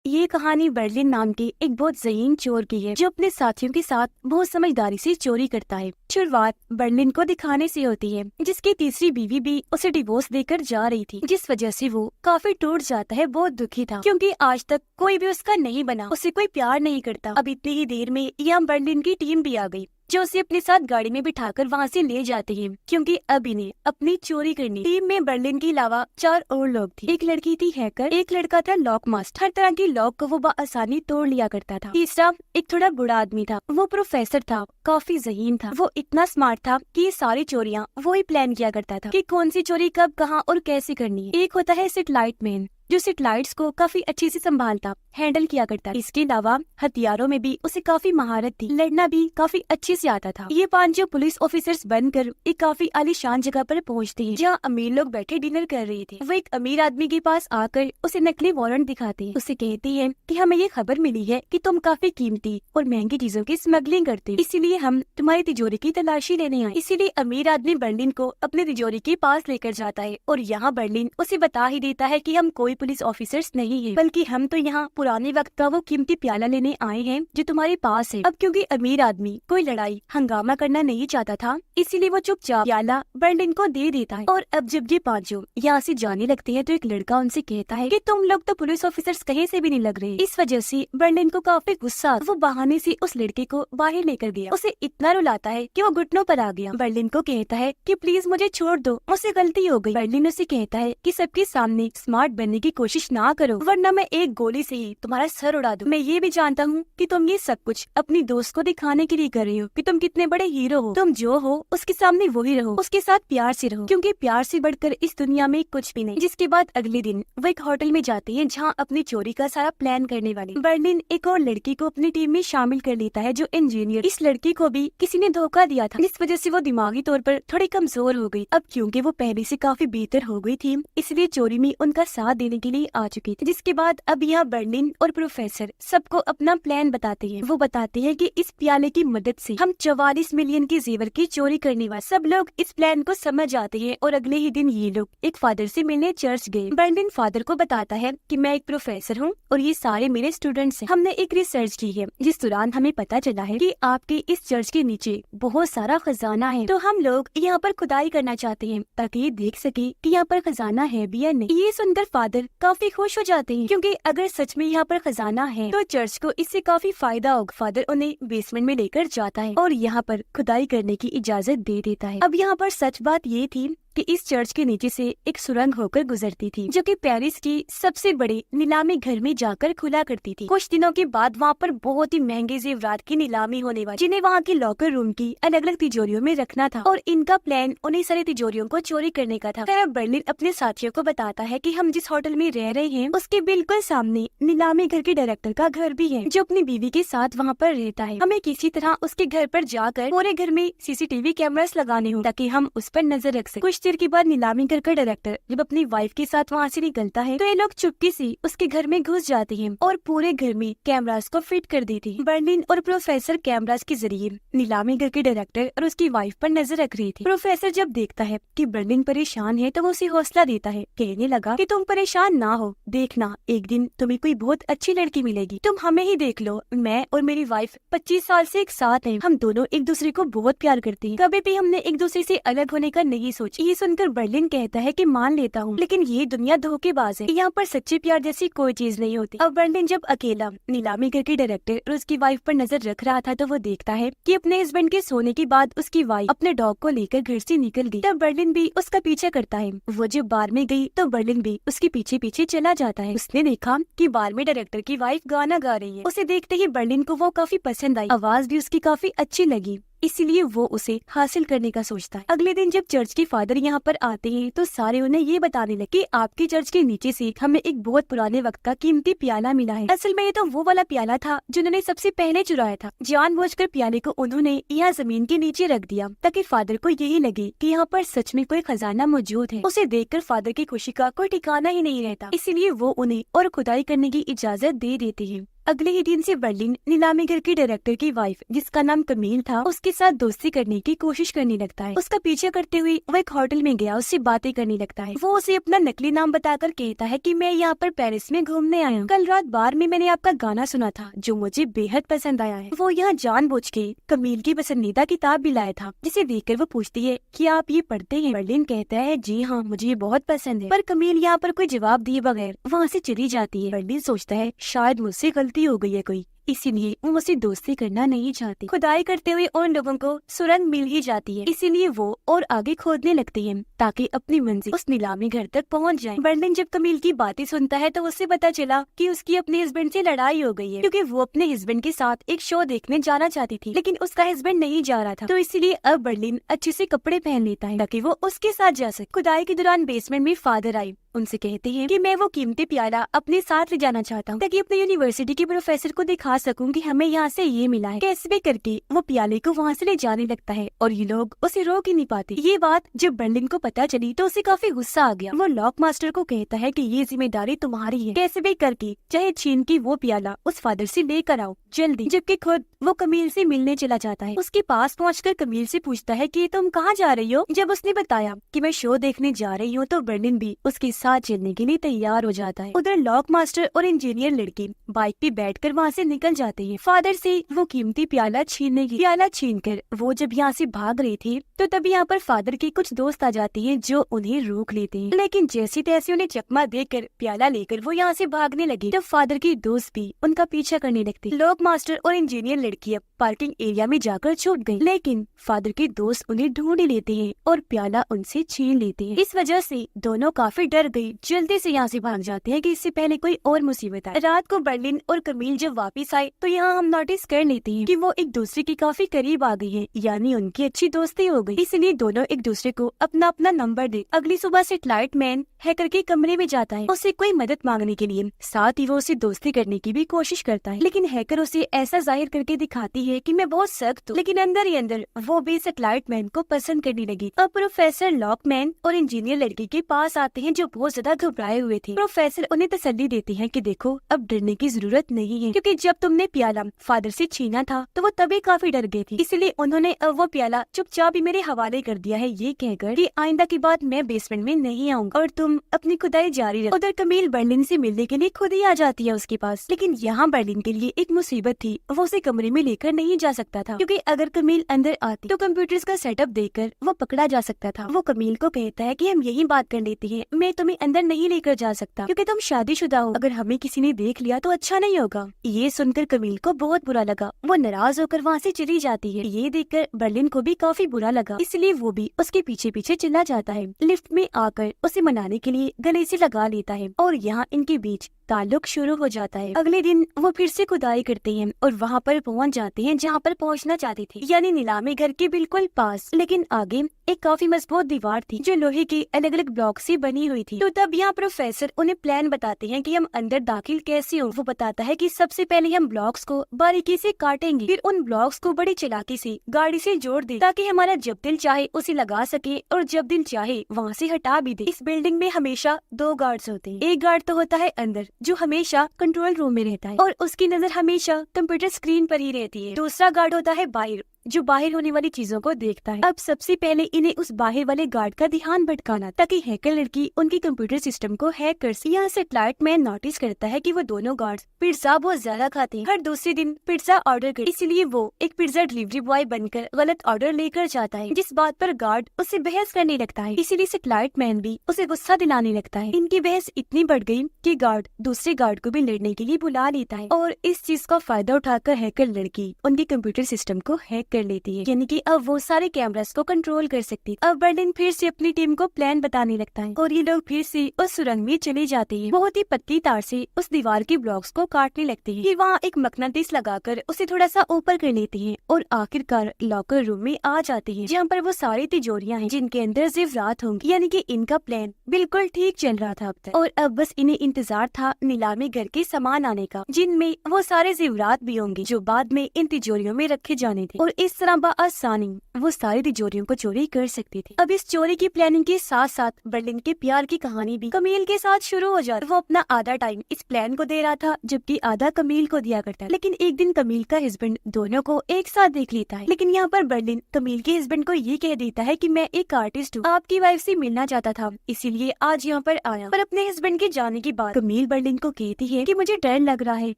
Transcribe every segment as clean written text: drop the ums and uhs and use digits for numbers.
ये कहानी बर्लिन नाम के एक बहुत ज़हीन चोर की है जो अपने साथियों के साथ बहुत समझदारी से चोरी करता है। शुरुआत बर्लिन को दिखाने से होती है जिसकी तीसरी बीवी भी उसे डिवोर्स देकर जा रही थी, जिस वजह से वो काफी टूट जाता है। बहुत दुखी था क्योंकि आज तक कोई भी उसका नहीं बना, उसे कोई प्यार नहीं करता। अब इतनी ही देर में यहाँ बर्लिन की टीम भी आ गई जो उसे अपने साथ गाड़ी में बिठाकर वहाँ से ले जाते हैं क्योंकि अब इन्हें अपनी चोरी करनी। टीम में बर्लिन के अलावा 4 और लोग थे। एक लड़की थी हैकर, एक लड़का था लॉक मास्टर, हर तरह की लॉक को वो बआसानी तोड़ लिया करता था। तीसरा एक थोड़ा बूढ़ा आदमी था, वो प्रोफेसर था, काफी ज़हीन था। वो इतना स्मार्ट था कि ये सारी चोरियाँ वो ही प्लान किया करता था कि कौन सी चोरी कब कहाँ और कैसे करनी है। एक होता है सेटेलाइट मैन जो सेटेलाइट्स को काफी अच्छे से संभालता, हैंडल किया करता। इसके अलावा हथियारों में भी उसे काफी महारत थी, लड़ना भी काफी अच्छे से आता था। ये 5 जो पुलिस ऑफिसर्स बनकर एक काफी आलीशान जगह पर पहुंचते हैं जहाँ अमीर लोग बैठे डिनर कर रहे थे। वो एक अमीर आदमी के पास आकर उसे नकली वारंट दिखाते हैं। उसे कहते हैं कि हमें ये खबर मिली है कि तुम काफी कीमती और महंगी चीजों की स्मगलिंग करते हो, इसीलिए हम तुम्हारी तिजोरी की तलाशी लेने आए। इसीलिए अमीर आदमी बर्लिन को अपनी तिजोरी के पास लेकर जाता है और यहाँ बर्लिन उसे बता ही देता है कि हम कोई पुलिस ऑफिसर्स नहीं है, बल्कि हम तो यहाँ पुराने वक्त का वो कीमती प्याला लेने आए हैं जो तुम्हारे पास है। अब क्योंकि अमीर आदमी कोई लड़ाई हंगामा करना नहीं चाहता था, इसीलिए वो चुपचाप प्याला बर्लिन को दे देता है। और अब जब ये 5 यहाँ से जाने लगते हैं तो एक लड़का उनसे कहता है कि तुम लोग तो पुलिस ऑफिसर्स कहीं से भी नहीं लग रहे। इस वजह से बर्लिन को काफी गुस्सा, वो बहाने से उस लड़के को बाहर लेकर गया, उसे इतना रुलाता है कि वो घुटनों पर आ गया। बर्लिन को कहता है कि प्लीज मुझे छोड़ दो, मुझसे गलती हो गई। बर्लिन उसे कहता है कि सबके सामने स्मार्ट बनने की कोशिश ना करो, वरना मैं एक गोली से ही तुम्हारा सर उड़ा दूं। मैं ये भी जानता हूँ कि तुम ये सब कुछ अपनी दोस्त को दिखाने के लिए कर रही हो कि तुम कितने बड़े हीरो हो। तुम जो हो उसके सामने वही रहो, उसके साथ प्यार से रहो, क्योंकि प्यार से बढ़कर इस दुनिया में कुछ भी नहीं। जिसके बाद अगले दिन वो एक होटल में जाते हैं जहाँ अपनी चोरी का सारा प्लान करने वाले। बर्लिन एक और लड़की को अपनी टीम में शामिल कर लेता है जो इंजीनियर। इस लड़की को भी किसी ने धोखा दिया था, जिस वजह से वो दिमागी तौर पर थोड़ी कमजोर हो गई। अब क्योंकि वो पहले से काफी बेहतर हो गई थी, इसलिए चोरी में उनका साथ देने के लिए आ चुकी थी। जिसके बाद अब यहाँ बर्लिन और प्रोफेसर सबको अपना प्लान बताते हैं। वो बताते हैं कि इस प्याले की मदद से हम 44 मिलियन के जेवर की चोरी करने वाले। सब लोग इस प्लान को समझ जाते हैं और अगले ही दिन ये लोग एक फादर से मिलने चर्च गए। बर्लिन फादर को बताता है कि मैं एक प्रोफेसर हूँ और ये सारे मेरे स्टूडेंट्स हैं। हमने एक रिसर्च की है जिस दौरान हमें पता चला है कि आपके इस चर्च के नीचे बहुत सारा खजाना है, तो हम लोग यहाँ पर खुदाई करना चाहते हैं ताकि ये देख सके कि यहाँ पर खजाना है भी या नहीं। ये सुनकर फादर काफी खुश हो जाते हैं क्योंकि अगर सच में यहाँ पर खजाना है तो चर्च को इससे काफी फायदा होगा। फादर उन्हें बेसमेंट में लेकर जाता है और यहाँ पर खुदाई करने की इजाजत दे देता है। अब यहाँ पर सच बात ये थी कि इस चर्च के नीचे से एक सुरंग होकर गुजरती थी जो कि पेरिस की सबसे बड़े नीलामी घर में जाकर खुला करती थी। कुछ दिनों के बाद वहाँ पर बहुत ही महंगे जेवरात की नीलामी होने वाली, जिन्हें वहाँ की लॉकर रूम की अलग अलग तिजोरियों में रखना था और इनका प्लान उन्हीं सारी तिजोरियों को चोरी करने का था। फिर बर्लिन अपने साथियों को बताता है कि हम जिस होटल में रह रहे हैं उसके बिल्कुल सामने नीलामी घर के डायरेक्टर का घर भी है जो अपनी बीवी के साथ वहाँ पर रहता है। हमें किसी तरह उसके घर पर जाकर पूरे घर में सीसीटीवी कैमरास लगाने हो ताकि हम उस पर नजर रख सकें। कुछ देर के बाद नीलामी घर का डायरेक्टर जब अपनी वाइफ के साथ वहाँ से निकलता है तो ये लोग चुपके से उसके घर में घुस जाते हैं और पूरे घर में कैमरास को फिट कर देते हैं। बर्लिन और प्रोफेसर कैमरास के जरिए नीलामी घर के डायरेक्टर और उसकी वाइफ पर नजर रख रही थी। प्रोफेसर जब देखता है कि बर्लिन परेशान है तो वो उसे हौसला देता है, कहने लगा कि तुम परेशान ना हो, देखना एक दिन तुम्हें कोई बहुत अच्छी लड़की मिलेगी, तुम हमें ही देख लो। मैं और मेरी वाइफ 25 साल से एक साथ हैं, हम दोनों एक दूसरे को बहुत प्यार करते हैं, कभी भी हमने एक दूसरे से अलग होने का नहीं सोचा। ये सुनकर बर्लिन कहता है कि मान लेता हूँ, लेकिन ये दुनिया धोखेबाज है, यहाँ पर सच्चे प्यार जैसी कोई चीज नहीं होती। अब बर्लिन जब अकेला नीलामी घर के डायरेक्टर और उसकी वाइफ पर नजर रख रहा था तो वो देखता है कि अपने हस्बैंड के सोने के बाद उसकी वाइफ अपने डॉग को लेकर घर से निकल गई। तब बर्लिन भी उसका पीछा करता है। वो जब बार में गई तो बर्लिन भी उसके पीछे पीछे चला जाता है। उसने देखा कि बार में डायरेक्टर की वाइफ गाना गा रही है। उसे देखते ही बर्लिन को वो काफी पसंद आई, आवाज भी उसकी काफी अच्छी लगी, इसीलिए वो उसे हासिल करने का सोचता है। अगले दिन जब चर्च के फादर यहाँ पर आते हैं तो सारे उन्हें ये बताने लगे कि आपके चर्च के नीचे से हमें एक बहुत पुराने वक्त का कीमती प्याला मिला है। असल में ये तो वो वाला प्याला था जिन्होंने सबसे पहले चुराया था। जानबूझकर प्याले को उन्होंने यहाँ जमीन के नीचे रख दिया ताकि फादर को यही लगे कि यहाँ पर सच में कोई खजाना मौजूद है। उसे देखकर फादर की खुशी का कोई ठिकाना ही नहीं रहता, इसीलिए वो उन्हें और खुदाई करने की इजाजत दे देते हैं। अगले ही दिन से बर्लिन नीलामी घर की डायरेक्टर की वाइफ, जिसका नाम कमील था, उसके साथ दोस्ती करने की कोशिश करने लगता है। उसका पीछा करते हुए वो एक होटल में गया, उससे बातें करने लगता है। वो उसे अपना नकली नाम बताकर कहता है कि मैं यहाँ पर पेरिस में घूमने आया हूँ। कल रात बार में मैंने आपका गाना सुना था जो मुझे बेहद पसंद आया है। वो यहाँ जानबूझ के कमील की पसंदीदा किताब भी लाया था, जिसे देखकर वो पूछती है कि आप ये पढ़ते हैं? बर्लिन कहता है जी हाँ, मुझे ये बहुत पसंद है। पर कमील यहाँ पर कोई जवाब दिए बगैर वहाँ से चली जाती है। बर्लिन सोचता है शायद मुझसे गलती हो गई है कोई, इसीलिए वो मुझसे दोस्ती करना नहीं चाहती। खुदाई करते हुए उन लोगों को सुरंग मिल ही जाती है, इसीलिए वो और आगे खोदने लगती है ताकि अपनी मंजिल उस नीलामी घर तक पहुंच जाए। बर्लिन जब कमील की बातें सुनता है तो उससे पता चला कि उसकी अपने हस्बैंड से लड़ाई हो गई है, क्योंकि वो अपने हस्बैंड के साथ एक शो देखने जाना चाहती थी, लेकिन उसका हस्बैंड नहीं जा रहा था। तो इसीलिए अब बर्लिन अच्छे से कपड़े पहन लेता है ताकि वो उसके साथ जा सके। खुदाई के दौरान बेसमेंट में फादर आई, उनसे कहते हैं कि मैं वो कीमती प्याला अपने साथ ले जाना चाहता हूँ ताकि अपने यूनिवर्सिटी के प्रोफेसर को दिखा सकूं कि हमें यहाँ से ये मिला है। कैसे भी करके वो प्याले को वहाँ से ले जाने लगता है और ये लोग उसे रोक ही नहीं पाते। ये बात जब बर्लिन को पता चली तो उसे काफी गुस्सा आ गया। वो लॉक मास्टर को कहता है कि ये जिम्मेदारी तुम्हारी है, कैसे भी करके चाहे छीन के वो प्याला उस फादर से लेकर आओ जल्दी। जबकि खुद वो कमील से मिलने चला जाता है। उसके पास पहुंचकर कमील से पूछता है कि तुम कहाँ जा रही हो। जब उसने बताया कि मैं शो देखने जा रही हूँ तो बर्लिन भी उसके साथ चलने के लिए तैयार हो जाता है। उधर लॉक मास्टर और इंजीनियर लड़की बाइक पे बैठकर वहाँ से निकल जाते हैं फादर से वो कीमती प्याला छीनकर वो जब यहाँ से भाग रहे थे तो तभी यहाँ पर फादर के कुछ दोस्त आ जाते हैं जो उन्हें रोक लेते हैं, लेकिन जैसे तैसे उन्हें चकमा देकर प्याला लेकर वो यहाँ से भागने लगे। तब फादर के दोस्त भी उनका पीछा करने लगते। लॉक मास्टर और इंजीनियर लड़की अब पार्किंग एरिया में जाकर छूट गयी, लेकिन फादर के दोस्त उन्हें ढूंढ लेते हैं और प्याला उनसे छीन लेते हैं। इस वजह से दोनों काफी डर गई, जल्दी से यहाँ से भाग जाते हैं कि इससे पहले कोई और मुसीबत आए। रात को बर्लिन और कमील जब वापस आए तो यहाँ हम नोटिस कर लेते हैं कि वो एक दूसरे के काफी करीब आ गई है, यानी उनकी अच्छी दोस्ती हो गई। इसलिए दोनों एक दूसरे को अपना अपना नंबर दे। अगली सुबह सेटेलाइट मैन हैकर के कमरे में जाता है उसे कोई मदद मांगने के लिए, साथ ही वो उसे दोस्ती करने की भी कोशिश करता है, लेकिन हैकर उसे ऐसा जाहिर करके दिखाती है कि मैं बहुत सख्त हूँ, लेकिन अंदर ही अंदर वो भी सेटेलाइट मैन को पसंद करने लगी। अब प्रोफेसर लॉकमैन और इंजीनियर लड़की के पास आते हैं जो बहुत ज्यादा घबराए हुए थे। प्रोफेसर उन्हें तसल्ली देते हैं कि देखो अब डरने की जरूरत नहीं है, क्योंकि जब तुमने प्याला फादर से छीना था तो वो तभी काफी डर गए थे, इसलिए उन्होंने अब वो प्याला चुपचाप ही मेरे हवाले कर दिया है, ये कहकर कि आइंदा की बात मैं बेसमेंट में नहीं आऊंगा और तुम अपनी खुदाई जारी रखो। उधर कमील बर्लिन से मिलने के लिए खुद ही आ जाती है उसके पास, लेकिन यहाँ बर्लिन के लिए एक मुसीबत थी, वो उसे कमरे में लेकर नहीं जा सकता था, क्योंकि अगर कमील अंदर आती तो कंप्यूटर्स का सेटअप देखकर वो पकड़ा जा सकता था। वो कमील को कहता है कि हम यही बात कर लेते हैं, मैं तुम्हें अंदर नहीं लेकर जा सकता क्योंकि तुम शादीशुदा हो, अगर हमें किसी ने देख लिया तो अच्छा नहीं होगा। ये सुनकर कमील को बहुत बुरा लगा, वो नाराज होकर वहाँ से चली जाती है। ये देखकर बर्लिन को भी काफी बुरा लगा, इसलिए वो भी उसके पीछे पीछे चला जाता है। लिफ्ट में आकर उसे मनाने के लिए गले से लगा लेता है और यहाँ इनके बीच ताल्लुक शुरू हो जाता है। अगले दिन वो फिर से खुदाई करते हैं और वहाँ पर पहुँच जाते हैं जहाँ पर पहुँचना चाहते थे, यानी नीलामी घर के बिल्कुल पास, लेकिन आगे एक काफी मजबूत दीवार थी जो लोहे के अलग अलग ब्लॉक से बनी हुई थी। तो तब यहाँ प्रोफेसर उन्हें प्लान बताते हैं कि हम अंदर दाखिल कैसे हो। वो बताता है कि सबसे पहले हम ब्लॉक्स को बारीकी से काटेंगे, फिर उन ब्लॉक्स को बड़ी चालाकी से गाड़ी से जोड़ दे ताकि हमारा जब दिल चाहे उसे लगा सके और जब दिल चाहे वहाँ से हटा भी दे। इस बिल्डिंग में हमेशा 2 गार्ड्स होते हैं, एक गार्ड तो होता है अंदर जो हमेशा कंट्रोल रूम में रहता है और उसकी नजर हमेशा कंप्यूटर स्क्रीन पर ही रहती है, दूसरा गार्ड होता है बाहर जो बाहर होने वाली चीजों को देखता है। अब सबसे पहले इन्हें उस बाहर वाले गार्ड का ध्यान भटकाना ताकि हैकर लड़की उनकी कंप्यूटर सिस्टम को हैक कर सके। यहाँ सेटेलाइट मैन नोटिस करता है कि वो दोनों गार्ड्स पिज्जा बहुत ज्यादा खाते हैं, हर दूसरे दिन पिज्जा ऑर्डर कर, इसलिए वो एक पिज्जा डिलीवरी बॉय बनकर गलत ऑर्डर लेकर जाता है, जिस बात पर गार्ड उससे बहस करने लगता है, इसीलिए सेटेलाइट मैन भी उसे गुस्सा दिलाने लगता है। इनकी बहस इतनी बढ़ गई कि गार्ड दूसरे गार्ड को भी लड़ने के लिए बुला लेता है और इस चीज का फायदा उठाकर हैकर लड़की उनके कंप्यूटर सिस्टम को हैक कर लेती है, यानी कि अब वो सारे कैमरास को कंट्रोल कर सकती है। अब बर्लिन फिर से अपनी टीम को प्लान बताने लगता है और ये लोग फिर से उस सुरंग में चले जाते हैं। बहुत ही पतली तार से उस दीवार के ब्लॉक्स को काटने लगते हैं, फिर वहाँ एक मकनातीस लगाकर उसे थोड़ा सा ऊपर कर लेते हैं और आखिरकार लॉकर रूम में आ जाते हैं, जहाँ पर वो सारी तिजोरियां हैं जिनके अंदर ज़ेवरात होंगी, यानी कि इनका प्लान बिल्कुल ठीक चल रहा था अब तक। और अब बस इन्हें इंतजार था नीलामी घर के सामान आने का, जिनमें वो सारे ज़ेवरात भी होंगे जो बाद में इन तिजोरियों में रखे जाने थे। और इस तरह बआसानी वो सारी तिजोरियों को चोरी कर सकती थी। अब इस चोरी की प्लानिंग के साथ साथ बर्लिन के प्यार की कहानी भी कमील के साथ शुरू हो जाती। वो अपना आधा टाइम इस प्लान को दे रहा था जबकि आधा कमील को दिया करता है। लेकिन एक दिन कमील का हस्बैंड दोनों को एक साथ देख लेता है। लेकिन यहाँ पर बर्लिन कमील के हस्बैंड को ये कह देता है कि मैं एक आर्टिस्ट हूँ, आपकी वाइफ से मिलना चाहता था, इसीलिए आज यहाँ पर आया। पर अपने हस्बैंड के जाने के बाद कमील बर्लिन को कहती है कि मुझे डर लग रहा है